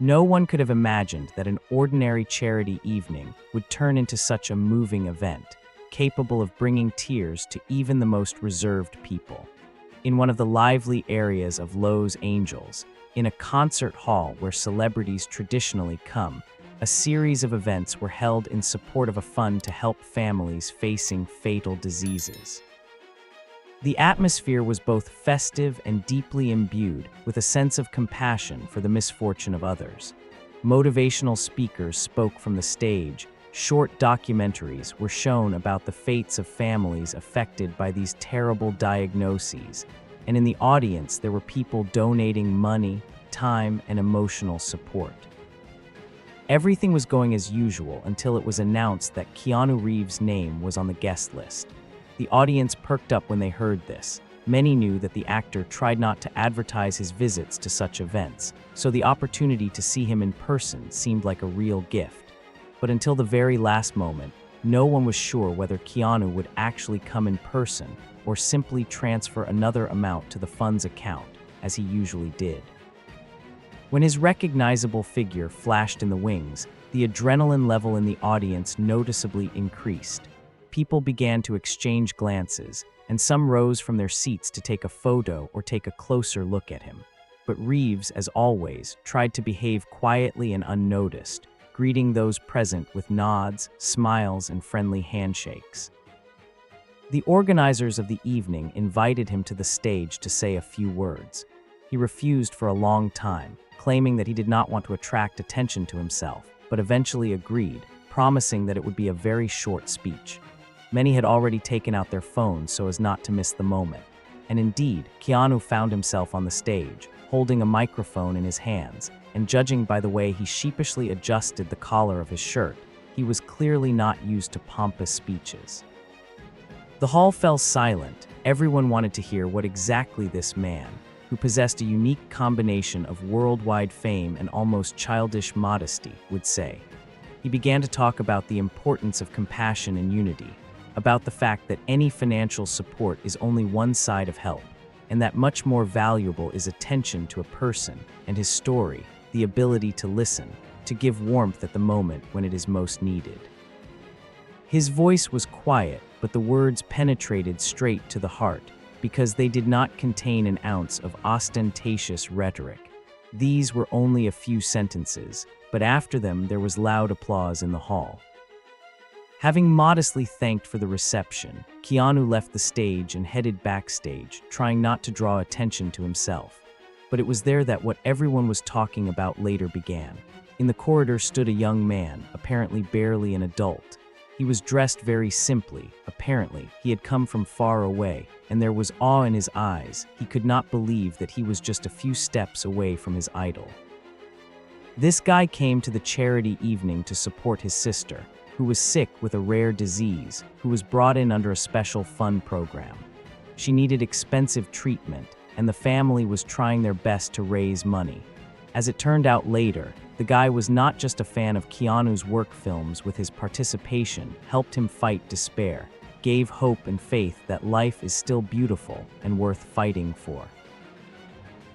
No one could have imagined that an ordinary charity evening would turn into such a moving event, capable of bringing tears to even the most reserved people. In one of the lively areas of Los Angeles, in a concert hall where celebrities traditionally come, a series of events were held in support of a fund to help families facing fatal diseases. The atmosphere was both festive and deeply imbued with a sense of compassion for the misfortune of others. Motivational speakers spoke from the stage, short documentaries were shown about the fates of families affected by these terrible diagnoses, and in the audience there were people donating money, time, and emotional support. Everything was going as usual until it was announced that Keanu Reeves' name was on the guest list. The audience perked up when they heard this. Many knew that the actor tried not to advertise his visits to such events, so the opportunity to see him in person seemed like a real gift. But until the very last moment, no one was sure whether Keanu would actually come in person or simply transfer another amount to the fund's account, as he usually did. When his recognizable figure flashed in the wings, the adrenaline level in the audience noticeably increased. People began to exchange glances, and some rose from their seats to take a photo or take a closer look at him. But Reeves, as always, tried to behave quietly and unnoticed, greeting those present with nods, smiles, and friendly handshakes. The organizers of the evening invited him to the stage to say a few words. He refused for a long time, claiming that he did not want to attract attention to himself, but eventually agreed, promising that it would be a very short speech. Many had already taken out their phones so as not to miss the moment. And indeed, Keanu found himself on the stage, holding a microphone in his hands, and judging by the way he sheepishly adjusted the collar of his shirt, he was clearly not used to pompous speeches. The hall fell silent. Everyone wanted to hear what exactly this man, who possessed a unique combination of worldwide fame and almost childish modesty, would say. He began to talk about the importance of compassion and unity, about the fact that any financial support is only one side of help, and that much more valuable is attention to a person and his story, the ability to listen, to give warmth at the moment when it is most needed. His voice was quiet, but the words penetrated straight to the heart, because they did not contain an ounce of ostentatious rhetoric. These were only a few sentences, but after them there was loud applause in the hall. Having modestly thanked for the reception, Keanu left the stage and headed backstage, trying not to draw attention to himself. But it was there that what everyone was talking about later began. In the corridor stood a young man, apparently barely an adult. He was dressed very simply. Apparently, he had come from far away, and there was awe in his eyes. He could not believe that he was just a few steps away from his idol. This guy came to the charity evening to support his sister, who was sick with a rare disease, who was brought in under a special fund program. She needed expensive treatment, and the family was trying their best to raise money. As it turned out later, the guy was not just a fan of Keanu's work films. With his participation, helped him fight despair, gave hope and faith that life is still beautiful and worth fighting for.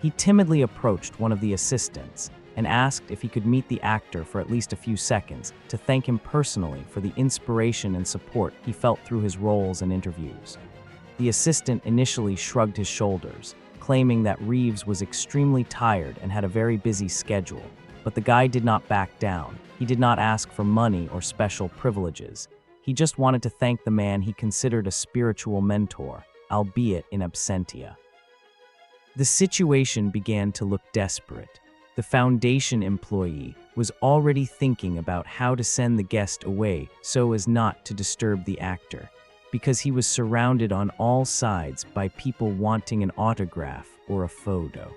He timidly approached one of the assistants and asked if he could meet the actor for at least a few seconds to thank him personally for the inspiration and support he felt through his roles and interviews. The assistant initially shrugged his shoulders, claiming that Reeves was extremely tired and had a very busy schedule, but the guy did not back down. He did not ask for money or special privileges. He just wanted to thank the man he considered a spiritual mentor, albeit in absentia. The situation began to look desperate. The foundation employee was already thinking about how to send the guest away so as not to disturb the actor, because he was surrounded on all sides by people wanting an autograph or a photo.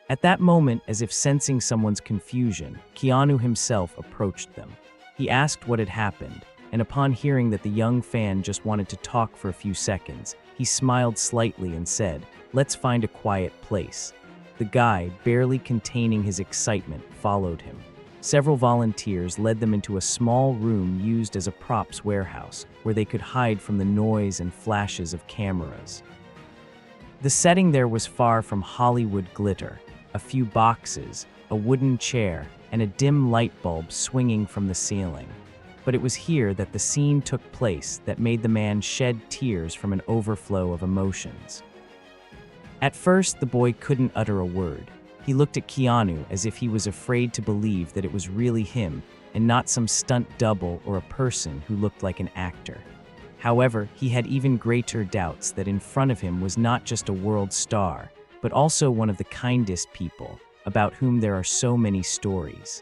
At that moment, as if sensing someone's confusion, Keanu himself approached them. He asked what had happened, and upon hearing that the young fan just wanted to talk for a few seconds, he smiled slightly and said, "Let's find a quiet place." The guy, barely containing his excitement, followed him. Several volunteers led them into a small room used as a props warehouse, where they could hide from the noise and flashes of cameras. The setting there was far from Hollywood glitter. A few boxes, a wooden chair, and a dim light bulb swinging from the ceiling. But it was here that the scene took place that made the man shed tears from an overflow of emotions. At first, the boy couldn't utter a word. He looked at Keanu as if he was afraid to believe that it was really him and not some stunt double or a person who looked like an actor. However, he had even greater doubts that in front of him was not just a world star, but also one of the kindest people, about whom there are so many stories.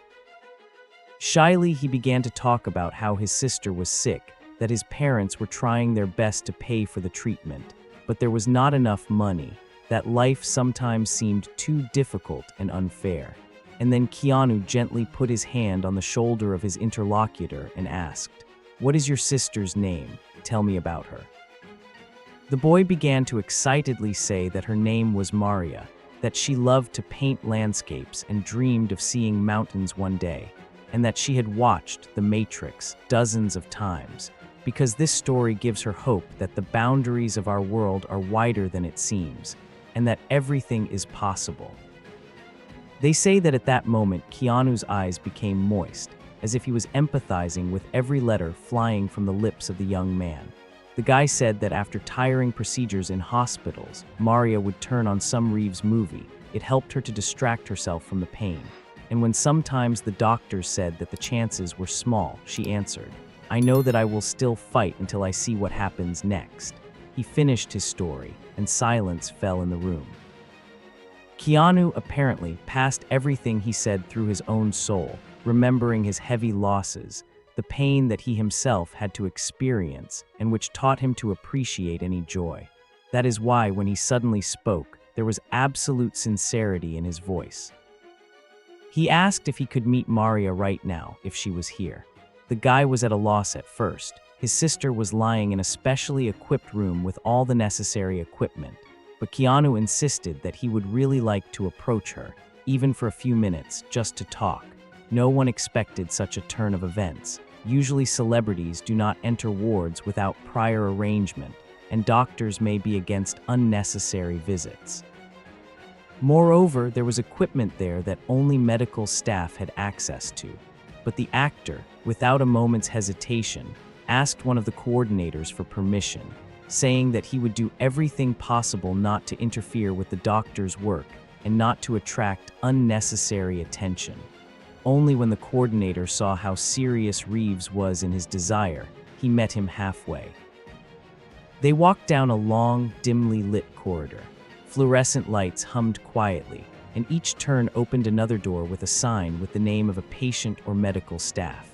Shyly, he began to talk about how his sister was sick, that his parents were trying their best to pay for the treatment, but there was not enough money, that life sometimes seemed too difficult and unfair. And then Keanu gently put his hand on the shoulder of his interlocutor and asked, "What is your sister's name? Tell me about her." The boy began to excitedly say that her name was Maria, that she loved to paint landscapes and dreamed of seeing mountains one day, and that she had watched The Matrix dozens of times, because this story gives her hope that the boundaries of our world are wider than it seems, and that everything is possible. They say that at that moment, Keanu's eyes became moist, as if he was empathizing with every letter flying from the lips of the young man. The guy said that after tiring procedures in hospitals, Maria would turn on some Reeves movie. It helped her to distract herself from the pain. And when sometimes the doctors said that the chances were small, she answered, "I know that I will still fight until I see what happens next." He finished his story, and silence fell in the room. Keanu apparently passed everything he said through his own soul, remembering his heavy losses, the pain that he himself had to experience, and which taught him to appreciate any joy. That is why, when he suddenly spoke, there was absolute sincerity in his voice. He asked if he could meet Maria right now, if she was here. The guy was at a loss at first. His sister was lying in a specially equipped room with all the necessary equipment, but Keanu insisted that he would really like to approach her, even for a few minutes, just to talk. No one expected such a turn of events. Usually celebrities do not enter wards without prior arrangement, and doctors may be against unnecessary visits. Moreover, there was equipment there that only medical staff had access to. But the actor, without a moment's hesitation, asked one of the coordinators for permission, saying that he would do everything possible not to interfere with the doctor's work and not to attract unnecessary attention. Only when the coordinator saw how serious Reeves was in his desire, he met him halfway. They walked down a long, dimly lit corridor. Fluorescent lights hummed quietly, and each turn opened another door with a sign with the name of a patient or medical staff.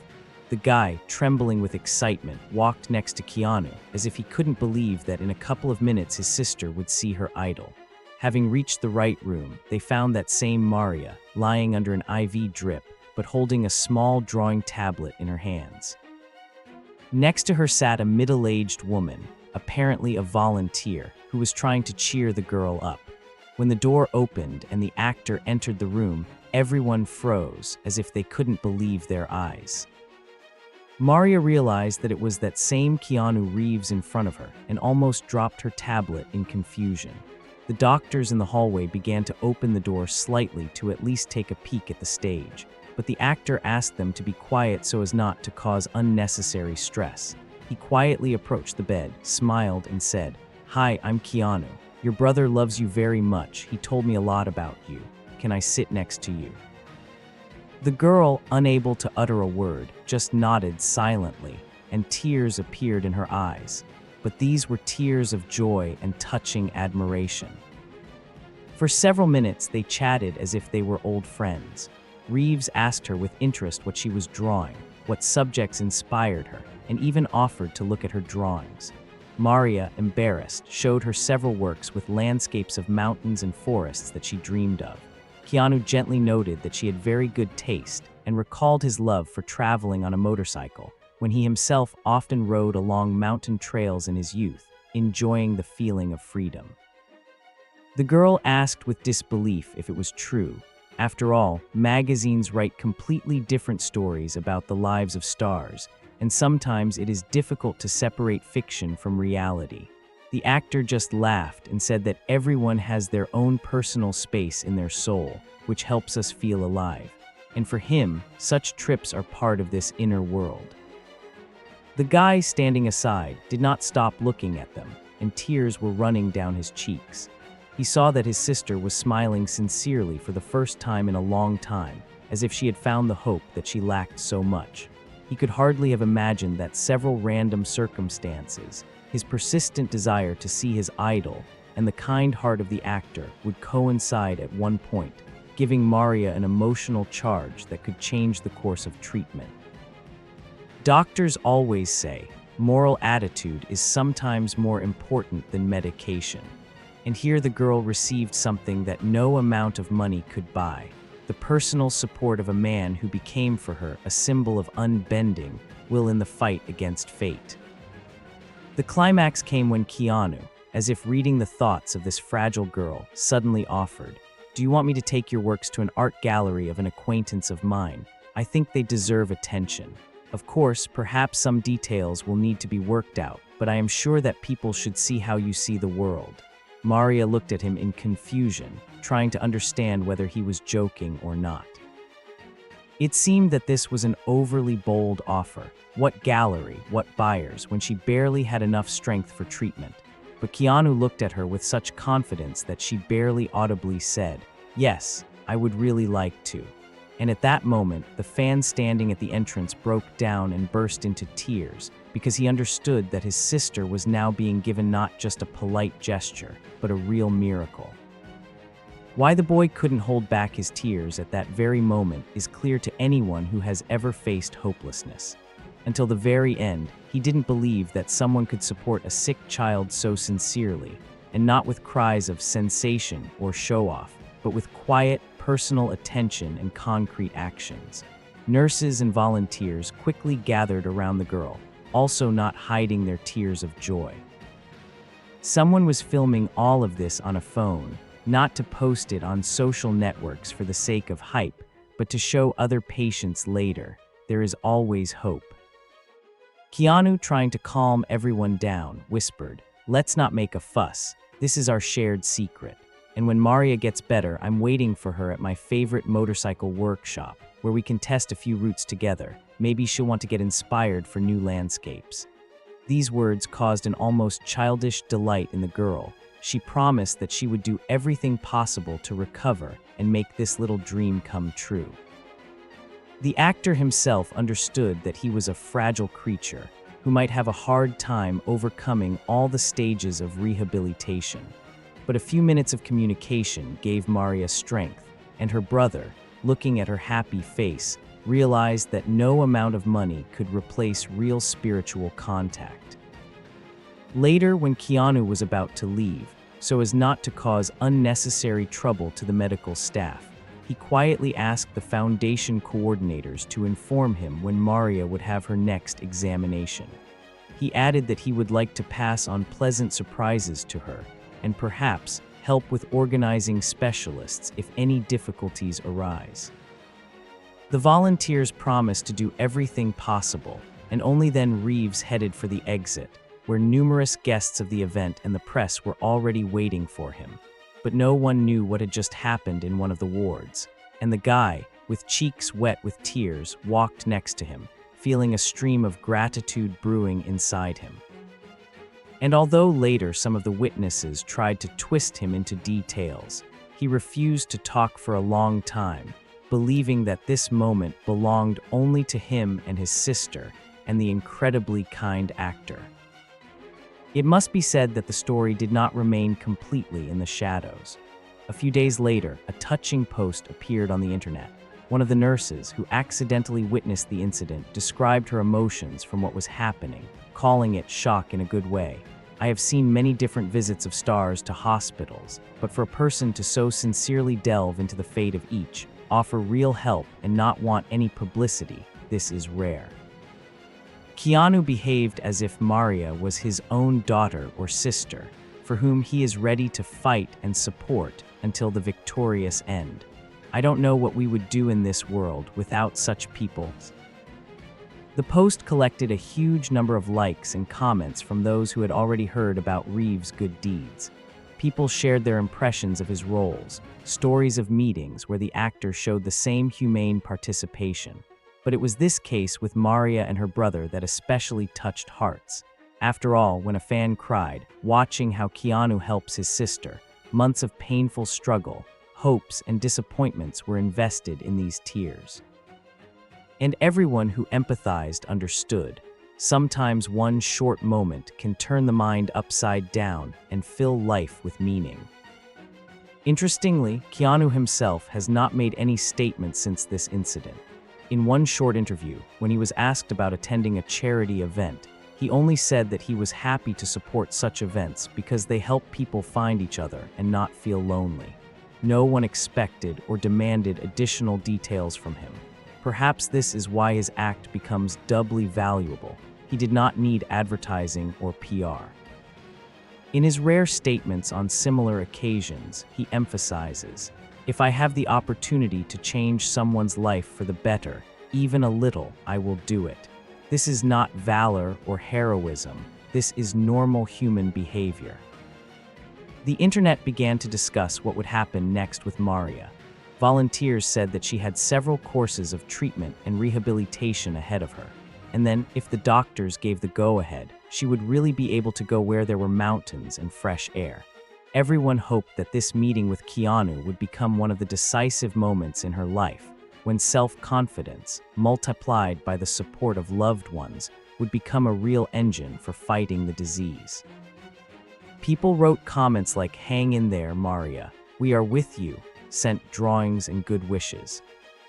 The guy, trembling with excitement, walked next to Keanu, as if he couldn't believe that in a couple of minutes his sister would see her idol. Having reached the right room, they found that same Maria, lying under an IV drip, but holding a small drawing tablet in her hands. Next to her sat a middle-aged woman, apparently a volunteer, who was trying to cheer the girl up. When the door opened and the actor entered the room, everyone froze, as if they couldn't believe their eyes. Maria realized that it was that same Keanu Reeves in front of her and almost dropped her tablet in confusion. The doctors in the hallway began to open the door slightly to at least take a peek at the stage, but the actor asked them to be quiet so as not to cause unnecessary stress. He quietly approached the bed, smiled, and said, "Hi, I'm Keanu. Your brother loves you very much. He told me a lot about you. Can I sit next to you?" The girl, unable to utter a word, just nodded silently, and tears appeared in her eyes. But these were tears of joy and touching admiration. For several minutes, they chatted as if they were old friends. Reeves asked her with interest what she was drawing, what subjects inspired her, and even offered to look at her drawings. Maria, embarrassed, showed her several works with landscapes of mountains and forests that she dreamed of. Keanu gently noted that she had very good taste and recalled his love for traveling on a motorcycle, when he himself often rode along mountain trails in his youth, enjoying the feeling of freedom. The girl asked with disbelief if it was true. After all, magazines write completely different stories about the lives of stars, and sometimes it is difficult to separate fiction from reality. The actor just laughed and said that everyone has their own personal space in their soul, which helps us feel alive. And for him, such trips are part of this inner world. The guy standing aside did not stop looking at them, and tears were running down his cheeks. He saw that his sister was smiling sincerely for the first time in a long time, as if she had found the hope that she lacked so much. He could hardly have imagined that several random circumstances, his persistent desire to see his idol, and the kind heart of the actor would coincide at one point, giving Maria an emotional charge that could change the course of treatment. Doctors always say, moral attitude is sometimes more important than medication. And here the girl received something that no amount of money could buy: the personal support of a man who became for her a symbol of unbending will in the fight against fate. The climax came when Keanu, as if reading the thoughts of this fragile girl, suddenly offered, "Do you want me to take your works to an art gallery of an acquaintance of mine? I think they deserve attention. Of course, perhaps some details will need to be worked out, but I am sure that people should see how you see the world." Maria looked at him in confusion, trying to understand whether he was joking or not. It seemed that this was an overly bold offer. What gallery, what buyers, when she barely had enough strength for treatment? But Keanu looked at her with such confidence that she barely audibly said, "Yes, I would really like to." And at that moment, the fan standing at the entrance broke down and burst into tears, because he understood that his sister was now being given not just a polite gesture, but a real miracle. Why the boy couldn't hold back his tears at that very moment is clear to anyone who has ever faced hopelessness. Until the very end, he didn't believe that someone could support a sick child so sincerely, and not with cries of sensation or show-off, but with quiet, personal attention and concrete actions. Nurses and volunteers quickly gathered around the girl, also not hiding their tears of joy. Someone was filming all of this on a phone, not to post it on social networks for the sake of hype, but to show other patients later. There is always hope. Keanu, trying to calm everyone down, whispered, "Let's not make a fuss. This is our shared secret. And when Maria gets better, I'm waiting for her at my favorite motorcycle workshop, where we can test a few routes together. Maybe she'll want to get inspired for new landscapes." These words caused an almost childish delight in the girl. She promised that she would do everything possible to recover and make this little dream come true. The actor himself understood that he was a fragile creature who might have a hard time overcoming all the stages of rehabilitation. But a few minutes of communication gave Maria strength, and her brother, looking at her happy face, realized that no amount of money could replace real spiritual contact. Later, when Keanu was about to leave, so as not to cause unnecessary trouble to the medical staff, he quietly asked the foundation coordinators to inform him when Maria would have her next examination. He added that he would like to pass on pleasant surprises to her, and perhaps help with organizing specialists if any difficulties arise. The volunteers promised to do everything possible, and only then Reeves headed for the exit, where numerous guests of the event and the press were already waiting for him. But no one knew what had just happened in one of the wards, and the guy, with cheeks wet with tears, walked next to him, feeling a stream of gratitude brewing inside him. And although later some of the witnesses tried to twist him into details, he refused to talk for a long time, believing that this moment belonged only to him and his sister and the incredibly kind actor. It must be said that the story did not remain completely in the shadows. A few days later, a touching post appeared on the internet. One of the nurses who accidentally witnessed the incident described her emotions from what was happening, calling it shock in a good way. "I have seen many different visits of stars to hospitals, but for a person to so sincerely delve into the fate of each, offer real help and not want any publicity, this is rare." Keanu behaved as if Maria was his own daughter or sister, for whom he is ready to fight and support until the victorious end. "I don't know what we would do in this world without such people." The post collected a huge number of likes and comments from those who had already heard about Reeves' good deeds. People shared their impressions of his roles, stories of meetings where the actor showed the same humane participation. But it was this case with Maria and her brother that especially touched hearts. After all, when a fan cried, watching how Keanu helps his sister, months of painful struggle, hopes, and disappointments were invested in these tears. And everyone who empathized understood. Sometimes one short moment can turn the mind upside down and fill life with meaning. Interestingly, Keanu himself has not made any statements since this incident. In one short interview, when he was asked about attending a charity event, he only said that he was happy to support such events because they help people find each other and not feel lonely. No one expected or demanded additional details from him. Perhaps this is why his act becomes doubly valuable. He did not need advertising or PR. In his rare statements on similar occasions, he emphasizes, "If I have the opportunity to change someone's life for the better, even a little, I will do it." This is not valor or heroism. This is normal human behavior. The internet began to discuss what would happen next with Maria. Volunteers said that she had several courses of treatment and rehabilitation ahead of her. And then, if the doctors gave the go-ahead, she would really be able to go where there were mountains and fresh air. Everyone hoped that this meeting with Keanu would become one of the decisive moments in her life, when self-confidence, multiplied by the support of loved ones, would become a real engine for fighting the disease. People wrote comments like, "Hang in there, Maria. We are with you," sent drawings and good wishes.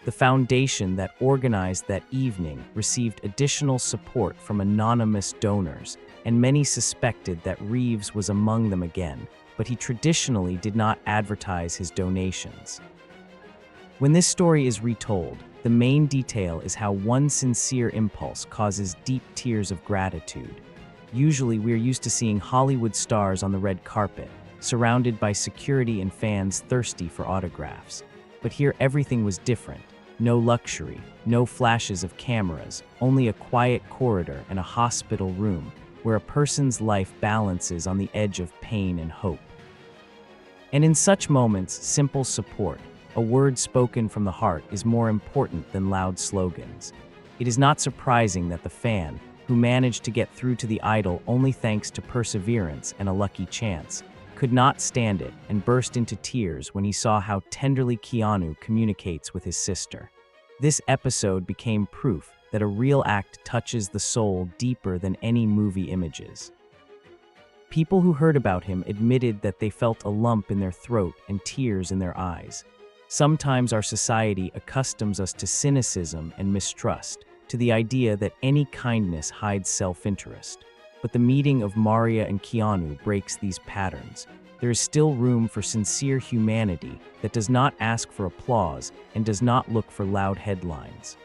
The foundation that organized that evening received additional support from anonymous donors, and many suspected that Reeves was among them again, but he traditionally did not advertise his donations. When this story is retold, the main detail is how one sincere impulse causes deep tears of gratitude. Usually, we're used to seeing Hollywood stars on the red carpet, surrounded by security and fans thirsty for autographs. But here everything was different. No luxury, no flashes of cameras, only a quiet corridor and a hospital room where a person's life balances on the edge of pain and hope. And in such moments, simple support, a word spoken from the heart, is more important than loud slogans. It is not surprising that the fan, who managed to get through to the idol only thanks to perseverance and a lucky chance, could not stand it and burst into tears when he saw how tenderly Keanu communicates with his sister. This episode became proof that a real act touches the soul deeper than any movie images. People who heard about him admitted that they felt a lump in their throat and tears in their eyes. Sometimes our society accustoms us to cynicism and mistrust, to the idea that any kindness hides self-interest. But the meeting of Maria and Keanu breaks these patterns. There is still room for sincere humanity that does not ask for applause and does not look for loud headlines.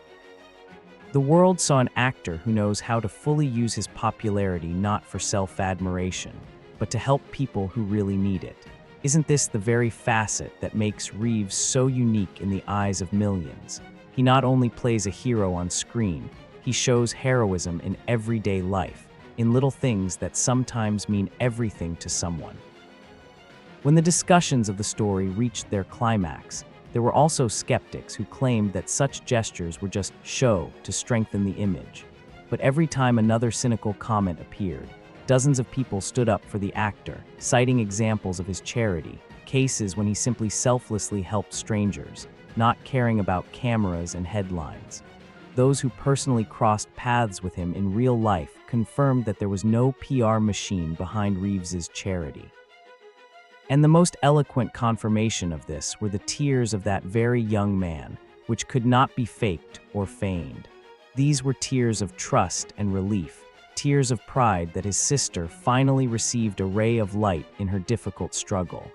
The world saw an actor who knows how to fully use his popularity not for self-admiration, but to help people who really need it. Isn't this the very facet that makes Reeves so unique in the eyes of millions? He not only plays a hero on screen, he shows heroism in everyday life, in little things that sometimes mean everything to someone. When the discussions of the story reached their climax, there were also skeptics who claimed that such gestures were just show to strengthen the image. But every time another cynical comment appeared, dozens of people stood up for the actor, citing examples of his charity, cases when he simply selflessly helped strangers, not caring about cameras and headlines. Those who personally crossed paths with him in real life confirmed that there was no PR machine behind Reeves's charity. And the most eloquent confirmation of this were the tears of that very young man, which could not be faked or feigned. These were tears of trust and relief, tears of pride that his sister finally received a ray of light in her difficult struggle.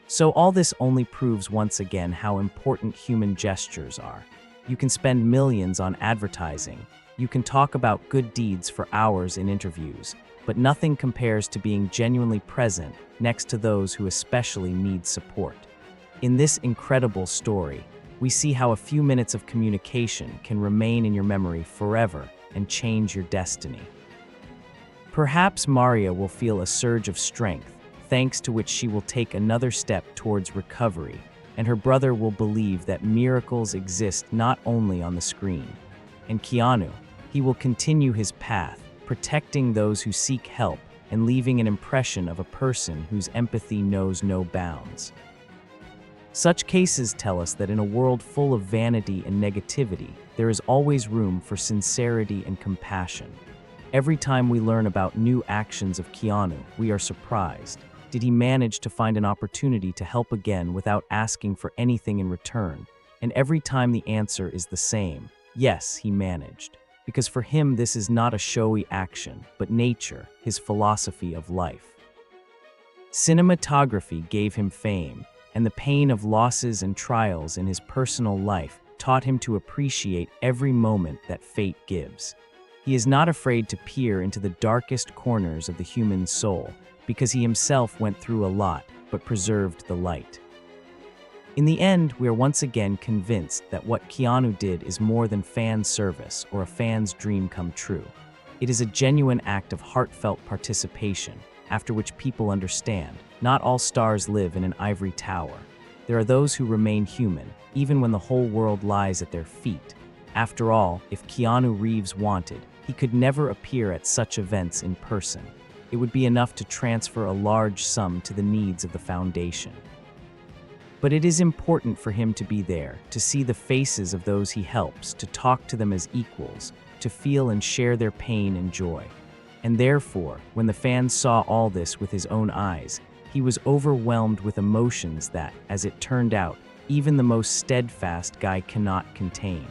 So all this only proves once again how important human gestures are. You can spend millions on advertising, you can talk about good deeds for hours in interviews, but nothing compares to being genuinely present next to those who especially need support. In this incredible story, we see how a few minutes of communication can remain in your memory forever and change your destiny. Perhaps Maria will feel a surge of strength, thanks to which she will take another step towards recovery, and her brother will believe that miracles exist not only on the screen. And Keanu, he will continue his path, protecting those who seek help and leaving an impression of a person whose empathy knows no bounds. Such cases tell us that in a world full of vanity and negativity, there is always room for sincerity and compassion. Every time we learn about new actions of Keanu, we are surprised. Did he manage to find an opportunity to help again without asking for anything in return? And every time the answer is the same: yes, he managed. Because for him, this is not a showy action, but nature, his philosophy of life. Cinematography gave him fame, and the pain of losses and trials in his personal life taught him to appreciate every moment that fate gives. He is not afraid to peer into the darkest corners of the human soul, because he himself went through a lot, but preserved the light. In the end, we are once again convinced that what Keanu did is more than fan service or a fan's dream come true. It is a genuine act of heartfelt participation, after which people understand, not all stars live in an ivory tower. There are those who remain human, even when the whole world lies at their feet. After all, if Keanu Reeves wanted, he could never appear at such events in person. It would be enough to transfer a large sum to the needs of the foundation. But it is important for him to be there, to see the faces of those he helps, to talk to them as equals, to feel and share their pain and joy. And therefore, when the fans saw all this with his own eyes, he was overwhelmed with emotions that, as it turned out, even the most steadfast guy cannot contain.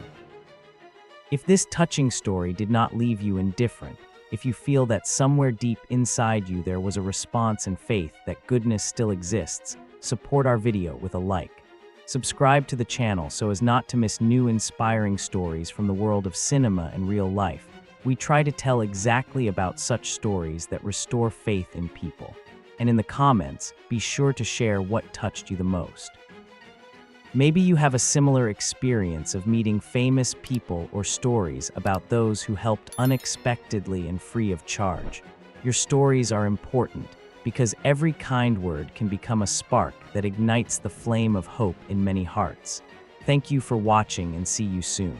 If this touching story did not leave you indifferent, if you feel that somewhere deep inside you there was a response and faith that goodness still exists, support our video with a like. Subscribe to the channel so as not to miss new inspiring stories from the world of cinema and real life. We try to tell exactly about such stories that restore faith in people. And in the comments, be sure to share what touched you the most. Maybe you have a similar experience of meeting famous people or stories about those who helped unexpectedly and free of charge. Your stories are important because every kind word can become a spark that ignites the flame of hope in many hearts. Thank you for watching and see you soon.